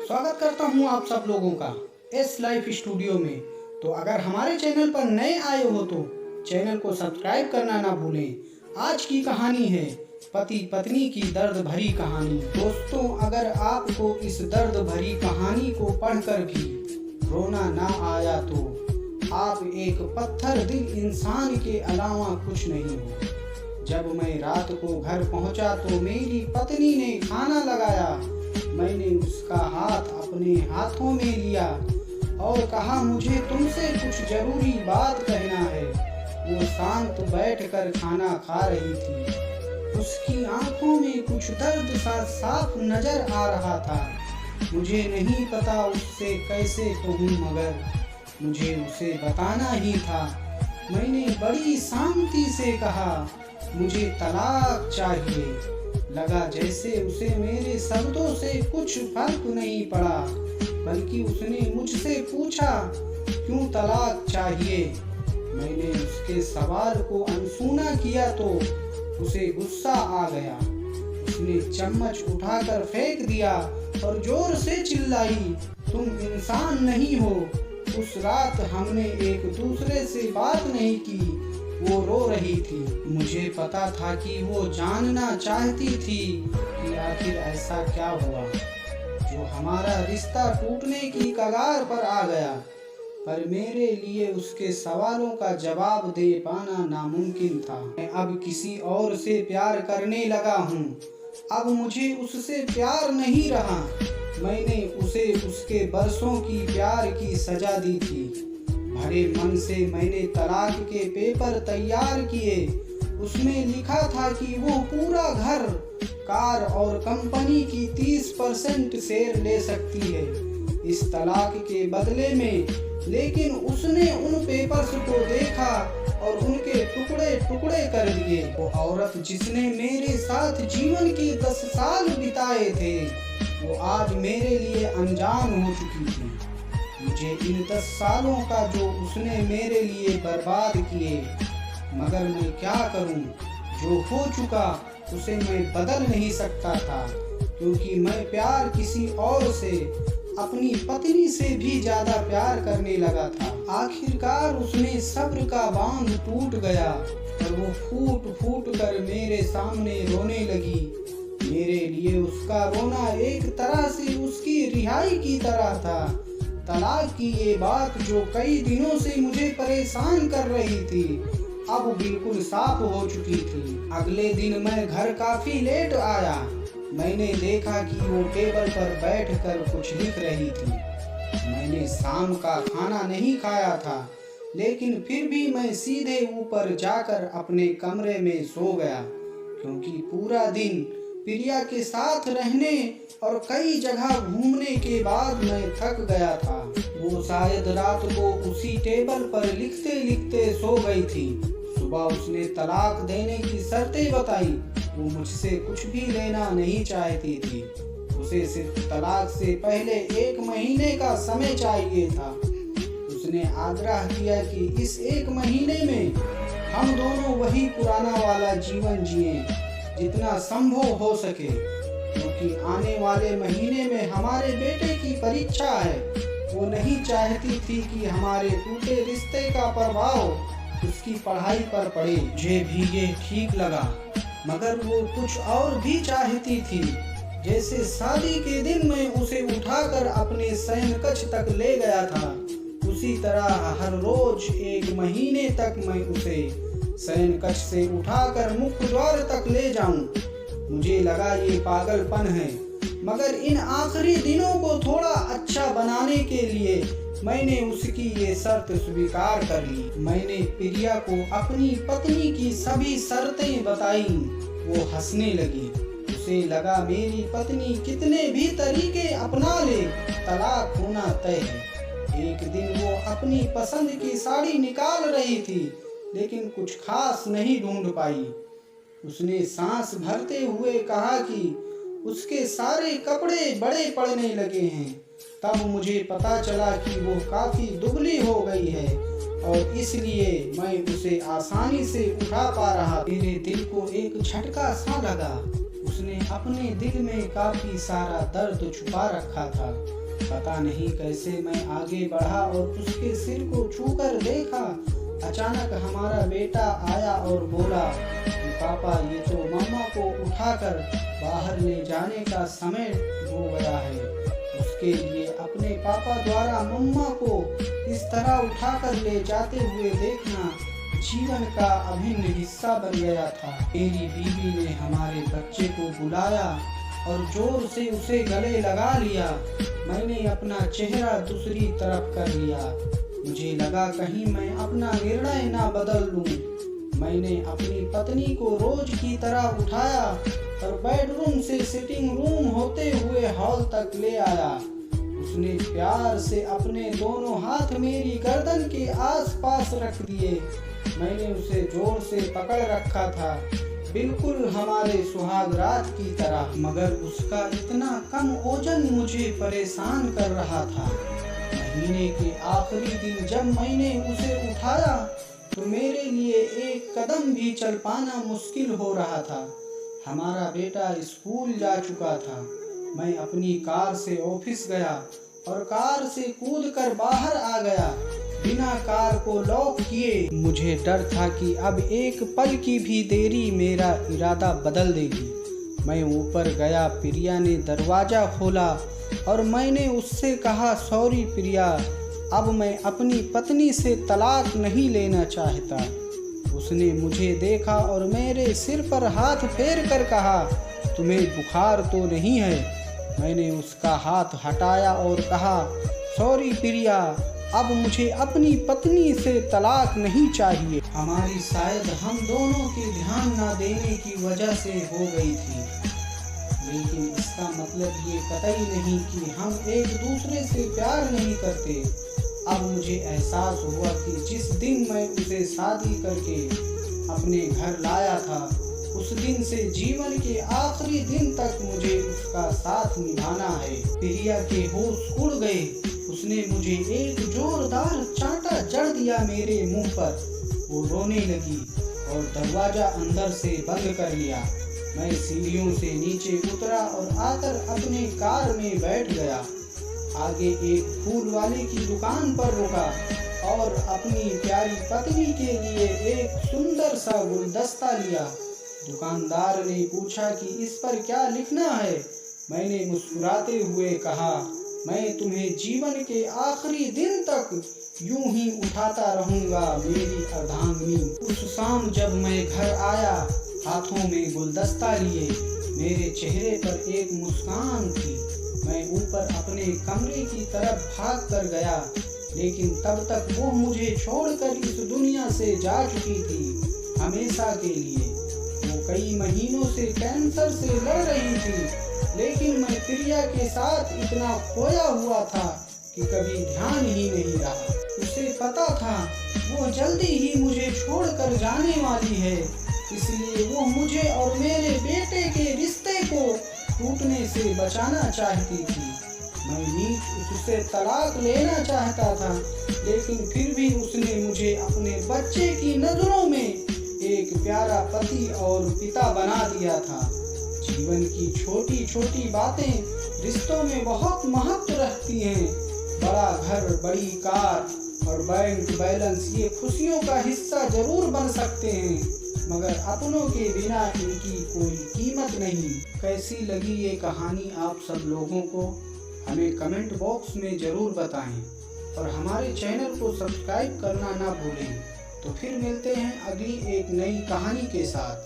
स्वागत करता हूं आप सब लोगों का एस लाइफ स्टूडियो में। तो अगर हमारे चैनल पर नए आए हो तो चैनल को सब्सक्राइब करना ना भूलें। आज की कहानी है पति पत्नी की दर्द भरी कहानी। दोस्तों, अगर आपको इस दर्द भरी कहानी को पढ़कर भी रोना ना आया तो आप एक पत्थर दिल इंसान के अलावा कुछ नहीं हो। जब मैं रात को घर पहुंचा तो मेरी पत्नी ने खाना लगाया। मैंने उसका हाथ अपने हाथों में लिया और कहा, मुझे तुमसे कुछ जरूरी बात कहना है। वो शांत बैठकर खाना खा रही थी। उसकी आंखों में कुछ दर्द सा साफ नजर आ रहा था। मुझे नहीं पता उससे कैसे कहूँ, मगर मुझे उसे बताना ही था। मैंने बड़ी शांति से कहा, मुझे तलाक चाहिए। लगा जैसे उसे मेरे शब्दों से कुछ फर्क नहीं पड़ा, बल्कि उसने मुझसे पूछा, क्यों तलाक चाहिए। मैंने उसके सवाल को अनसुना किया तो उसे गुस्सा आ गया। उसने चम्मच उठाकर फेंक दिया और जोर से चिल्लाई, तुम इंसान नहीं हो। उस रात हमने एक दूसरे से बात नहीं की। वो रो रही थी। मुझे पता था कि वो जानना चाहती थी कि आखिर ऐसा क्या हुआ जो हमारा रिश्ता टूटने की कगार पर आ गया। पर मेरे लिए उसके सवालों का जवाब दे पाना नामुमकिन था। मैं अब किसी और से प्यार करने लगा हूँ। अब मुझे उससे प्यार नहीं रहा। मैंने उसे उसके बरसों की प्यार की सजा दी थी। भरे मन से मैंने तलाक के पेपर तैयार किए। उसमें लिखा था कि वो पूरा घर, कार और कंपनी की 30% शेयर ले सकती है इस तलाक के बदले में। लेकिन उसने उन पेपर्स को देखा और उनके टुकड़े टुकड़े कर दिए। वो औरत जिसने मेरे साथ जीवन के 10 साल बिताए थे, वो आज मेरे लिए अनजान हो चुकी थी। मुझे इन 10 सालों का जो उसने मेरे लिए बर्बाद किए, मगर मैं क्या करूं। जो हो चुका उसे मैं बदल नहीं सकता था, क्योंकि मैं प्यार किसी और से, अपनी पत्नी से भी ज्यादा प्यार करने लगा था। आखिरकार उसने सब्र का बांध टूट गया और वो फूट फूट कर मेरे सामने रोने लगी। मेरे लिए उसका रोना एक तरह से उसकी रिहाई की तरह था। तलाक की ये बात जो कई दिनों से मुझे परेशान कर रही थी, अब बिल्कुल साफ हो चुकी थी। अगले दिन मैं घर काफी लेट आया। मैंने देखा कि वो टेबल पर बैठकर कुछ लिख रही थी। मैंने शाम का खाना नहीं खाया था, लेकिन फिर भी मैं सीधे ऊपर जाकर अपने कमरे में सो गया, क्योंकि पूरा दिन प्रिया के साथ रहने और कई जगह घूमने के बाद मैं थक गया था। वो शायद रात को उसी टेबल पर लिखते लिखते सो गई थी। सुबह उसने तलाक देने की शर्तें बताई। वो मुझसे कुछ भी लेना नहीं चाहती थी। उसे सिर्फ तलाक से पहले 1 महीने का समय चाहिए था। उसने आग्रह किया कि इस 1 महीने में हम दोनों वही पुराना वाला जीवन जिएं, जितना संभव हो सके, क्योंकि आने वाले महीने में हमारे बेटे की परीक्षा है। वो नहीं चाहती थी कि हमारे टूटे रिश्ते का प्रभाव उसकी पढ़ाई पर पड़े। मुझे भी ये ठीक लगा, मगर वो कुछ और भी चाहती थी। जैसे शादी के दिन मैं उसे उठाकर अपने शयन कक्ष तक ले गया था, उसी तरह हर रोज 1 महीने तक मैं उसे शयन कक्ष से उठाकर मुख्य द्वार तक ले जाऊं। मुझे लगा ये पागलपन है, मगर इन आखिरी दिनों को थोड़ा अच्छा बनाने के लिए मैंने उसकी ये शर्त स्वीकार कर ली। मैंने प्रिया को अपनी पत्नी की सभी शर्तें बताई। वो हंसने लगी। उसे लगा मेरी पत्नी कितने भी तरीके अपना ले, तलाक होना तय है। एक दिन वो अपनी पसंद की साड़ी निकाल रही थी, लेकिन कुछ खास नहीं ढूंढ पाई। उसने सांस भरते हुए कहा कि उसके सारे कपड़े बड़े पड़ने लगे हैं। तब मुझे पता चला कि वो काफी दुबली हो गई है और इसलिए मैं उसे आसानी से उठा पा रहा। मेरे दिल को एक झटका सा लगा। उसने अपने दिल में काफी सारा दर्द छुपा रखा था। पता नहीं कैसे मैं आगे बढ़ा और उसके सिर को छूकर देखा। अचानक हमारा बेटा आया और बोला कि पापा, ये तो मम्मा को उठाकर बाहर ले जाने का समय हो गया है। उसके लिए अपने पापा द्वारा मम्मा को इस तरह उठाकर ले जाते हुए देखना जीवन का अभिन्न हिस्सा बन गया था। मेरी बीवी ने हमारे बच्चे को बुलाया और जोर से उसे गले लगा लिया। मैंने अपना चेहरा दूसरी तरफ कर लिया। मुझे लगा कहीं मैं अपना निर्णय ना बदल लूं। मैंने अपनी पत्नी को रोज की तरह उठाया और बेडरूम से सिटिंग रूम होते हुए हॉल तक ले आया। उसने प्यार से अपने दोनों हाथ मेरी गर्दन के आसपास रख दिए। मैंने उसे जोर से पकड़ रखा था, बिल्कुल हमारे सुहाग रात की तरह। मगर उसका इतना कम ओजन मुझे परेशान कर रहा था। महीने के आखिरी दिन जब मैंने उसे उठाया तो मेरे लिए एक कदम भी चल पाना मुश्किल हो रहा था। हमारा बेटा स्कूल जा चुका था। मैं अपनी कार से ऑफिस गया और कार से कूदकर बाहर आ गया, बिना कार को लॉक किए। मुझे डर था कि अब एक पल की भी देरी मेरा इरादा बदल देगी। मैं ऊपर गया। प्रिया ने दरवाज़ा खोला और मैंने उससे कहा, सॉरी प्रिया, अब मैं अपनी पत्नी से तलाक नहीं लेना चाहता। उसने मुझे देखा और मेरे सिर पर हाथ फेर कर कहा, तुम्हें बुखार तो नहीं है? मैंने उसका हाथ हटाया और कहा, सॉरी प्रिया, अब मुझे अपनी पत्नी से तलाक नहीं चाहिए। हमारी शायद हम दोनों के ध्यान न देने की वजह से हो गई थी, लेकिन इसका मतलब ये कतई नहीं कि हम एक दूसरे से प्यार नहीं करते। अब मुझे एहसास हुआ कि जिस दिन मैं उसे शादी करके अपने घर लाया था, उस दिन से जीवन के आखिरी दिन तक मुझे उसका साथ निभाना है। प्रिया के होश उड़ गए। उसने मुझे एक जोरदार चांटा जड़ दिया मेरे मुंह पर। वो रोने लगी और दरवाजा अंदर से बंद कर लिया। मैं सीढ़ियों से नीचे उतरा और आकर अपने कार में बैठ गया। आगे एक फूल वाले की दुकान पर रुका और अपनी प्यारी पत्नी के लिए एक सुंदर सा गुलदस्ता लिया। दुकानदार ने पूछा कि इस पर क्या लिखना है। मैंने मुस्कुराते हुए कहा, मैं तुम्हें जीवन के आखिरी दिन तक यूं ही उठाता रहूंगा मेरी अर्धांगिनी। उस शाम जब मैं घर आया, हाथों में गुलदस्ता लिए, मेरे चेहरे पर एक मुस्कान थी। मैं ऊपर अपने कमरे की तरफ भाग कर गया, लेकिन तब तक वो मुझे छोड़कर इस दुनिया से जा चुकी थी, हमेशा के लिए। वो कई महीनों से कैंसर से लड़ रही थी, लेकिन मैं प्रिया के साथ इतना खोया हुआ था कि कभी ध्यान ही नहीं रहा। उसे पता था वो जल्दी ही मुझे छोड़कर जाने वाली है, इसलिए वो मुझे और मेरे बेटे के रिश्ते को टूटने से बचाना चाहती थी। मैं नीच उससे तलाक लेना चाहता था, लेकिन फिर भी उसने मुझे अपने बच्चे की नजरों में एक प्यारा पति और पिता बना दिया था। जीवन की छोटी छोटी बातें रिश्तों में बहुत महत्व रखती हैं। बड़ा घर, बड़ी कार और बैंक बैलेंस ये खुशियों का हिस्सा जरूर बन सकते हैं, मगर अपनों के बिना इनकी कोई कीमत नहीं। कैसी लगी ये कहानी आप सब लोगों को हमें कमेंट बॉक्स में ज़रूर बताएं और हमारे चैनल को सब्सक्राइब करना ना भूलें। तो फिर मिलते हैं अगली एक नई कहानी के साथ।